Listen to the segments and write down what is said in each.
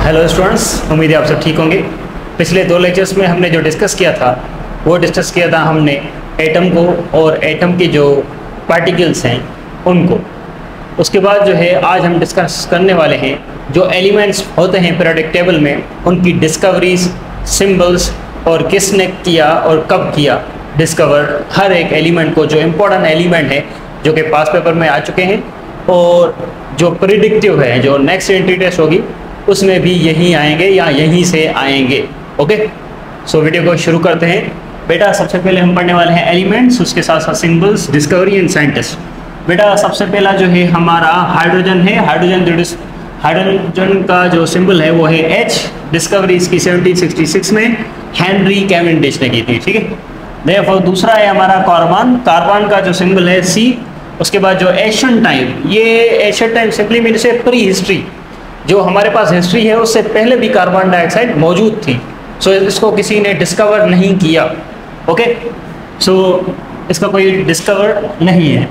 Hello students, उम्मीद है आप सब ठीक होंगे। पिछले 2 लेक्चर्स में हमने जो डिस्कस किया था वो डिस्कस किया था हमने एटम को और एटम के जो पार्टिकल्स हैं उनको। उसके बाद जो है आज हम डिस्कस करने वाले हैं जो एलिमेंट्स होते हैं पीरियोडिक टेबल में, उनकी डिस्कवरीज, सिंबल्स और किसने किया और कब किया डिस्कवर। हर एक एलिमेंट को, जो इम्पोर्टेंट एलिमेंट है जो कि पास पेपर में आ चुके हैं और जो प्रिडिक्टिव है, जो नेक्स्ट एंट्री टेस्ट होगी उसमें भी यहीं आएंगे या यहीं से आएंगे। ओके, सो वीडियो को शुरू करते हैं। बेटा सबसे पहले हम पढ़ने वाले हैं एलिमेंट्स, उसके साथ साथ सिंबल्स, डिस्कवरी एंड साइंटिस्ट। बेटा सबसे पहला जो है हमारा हाइड्रोजन है। हाइड्रोजन का जो सिंबल है वो है H। डिस्कवरी इसकी 1766 में हेनरी कैवेंडिश ने की थी। ठीक है, देयरफॉर दूसरा है हमारा कार्बन। कार्बन का जो सिंबल है C। उसके बाद जो एशियन टाइम, ये एशियन टाइम सिंपली मीन से प्री हिस्ट्री, जो हमारे पास हिस्ट्री है उससे पहले भी कार्बन डाइऑक्साइड मौजूद थी। सो इसको किसी ने डिस्कवर नहीं किया। ओके, सो इसका कोई डिस्कवर नहीं है।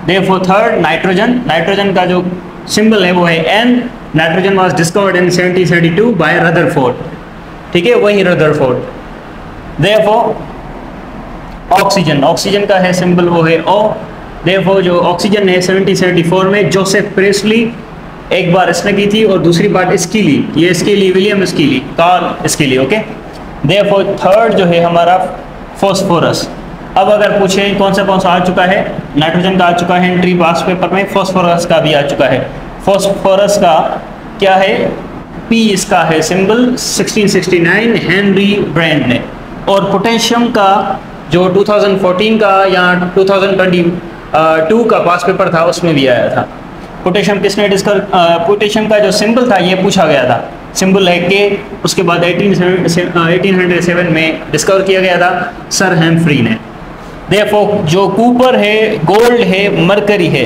Therefore third nitrogen. नाइट्रोजन का जो सिंबल है वो है N। Nitrogen was discovered in 1732 by Rutherford. ठीक है, वही रदरफोर्ड। देयरफॉर ऑक्सीजन, ऑक्सीजन का है सिंबल वो है O। देयरफॉर जो ऑक्सीजन है 1774 में जोसेफ प्रेस्ली एक बार इसने की थी और दूसरी बार स्कीली, ये Scheele, William Scheele, Carl Scheele. Okay, therefore third जो है हमारा फॉस्फोरस। अब अगर पूछें कौन सा आ चुका है, नाइट्रोजन का आ चुका है एंट्री पास पेपर में, फॉस्फोरस का भी आ चुका है। फॉस्फोरस का क्या है, P इसका है सिंबल 1669 हेनरी ब्रेन ने। और पोटेशियम का जो 2014 का या 2022 का पास पेपर था उसमें भी आया था। पोटेशियम किसने डिस्कवर, पोटेशियम का जो सिंबल था ये पूछा गया था, सिंबल है K। उसके बाद 1807 में डिस्कवर किया गया था सर हेम्फ्री ने। देयरफॉर जो कूपर है, गोल्ड है, मरकरी है,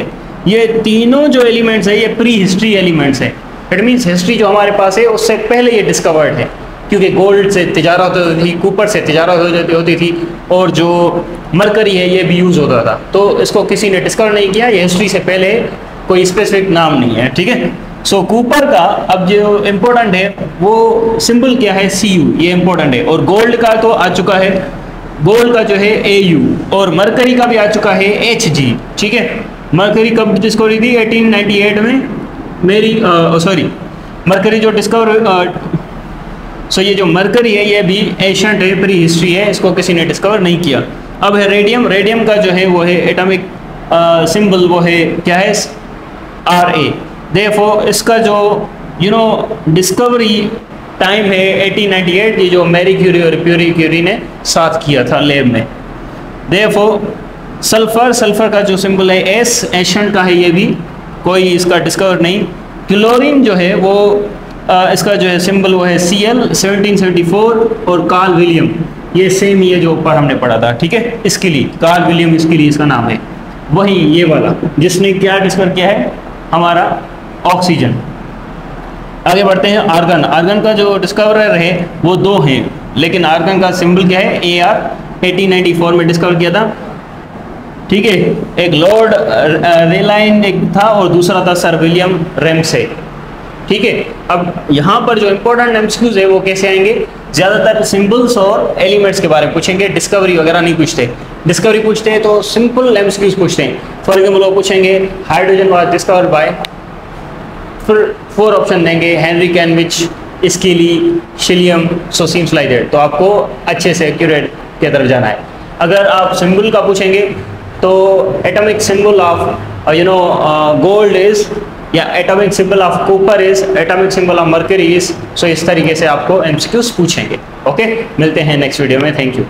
ये तीनों जो एलिमेंट्स है ये प्री हिस्ट्री एलिमेंट्स है। इट मीन्स हिस्ट्री जो हमारे पास है उससे पहले ये डिस्कवर्ड है, क्योंकि गोल्ड से तिजारत होती थी, कूपर से तिजारत होती थी और जो मरकरी है ये भी यूज़ होता था। तो इसको किसी ने डिस्कवर नहीं किया, ये हिस्ट्री से पहले, कोई स्पेसिफिक नाम नहीं है। ठीक है, सो कूपर का अब जो इम्पोर्टेंट है वो सिंबल क्या है, Cu, ये इम्पोर्टेंट है। और गोल्ड का तो आ चुका है, गोल्ड का जो है Au, और मरकरी का भी आ चुका है Hg। ठीक है, मरकरी कब डिस्कवर हुई थी, 1898 में। मरकरी जो डिस्कवर, सो ये जो मरकरी है ये भी एशियंट है, प्री हिस्ट्री है, इसको किसी ने डिस्कवर नहीं किया। अब है रेडियम। रेडियम का जो है वो है एटॉमिक सिंबल वो है क्या है, Ra। देयरफॉर इसका जो डिस्कवरी टाइम है 1898, ये जो मैरी क्यूरी और प्यूरी क्यूरी ने साथ किया था लैब में। देयरफॉर सल्फर का जो सिंबल है S, एशियंट का है, ये भी कोई इसका डिस्कवर नहीं। क्लोरीन जो है वो इसका जो है सिंबल वो है Cl 1774। और कार्ल विलियम, ये सेम ये जो ऊपर हमने पढ़ा था। ठीक है, इसके लिए कार्ल विलियम इसके लिए इसका नाम है, वही ये वाला जिसने क्या डिस्कवर किया है, हमारा ऑक्सीजन। आगे बढ़ते हैं आर्गन। आर्गन का जो डिस्कवरर है वो 2 हैं, लेकिन आर्गन का सिंबल क्या है, Ar। 1894 में डिस्कवर किया था। ठीक है, एक लॉर्ड रेलाइन एक था और दूसरा था सर विलियम रेमसे। ठीक है, अब यहाँ पर जो इम्पोर्टेंट एमसीक्यूज है वो कैसे आएंगे, ज़्यादातर सिंबल्स और एलिमेंट्स के बारे में पूछेंगे, डिस्कवरी वगैरह नहीं पूछते। डिस्कवरी पूछते हैं तो सिंपल एमसीक्यूज पूछते हैं। फॉर एग्जाम्पल वो पूछेंगे हाइड्रोजन वाज डिस्कवर्ड बाय, फिर 4 ऑप्शन देंगे, हेनरी कैवेंडिश, स्कीली, शिलियम, सो सीम्स लाइक दैट। तो आपको अच्छे से एक्यूरेट की तरफ जाना है। अगर आप सिंबल का पूछेंगे तो atomic symbol of gold is, या atomic symbol of copper is, atomic symbol of mercury is. So इस तरीके से आपको एमसीक्यूज पूछेंगे। ओके, मिलते हैं नेक्स्ट वीडियो में। Thank you.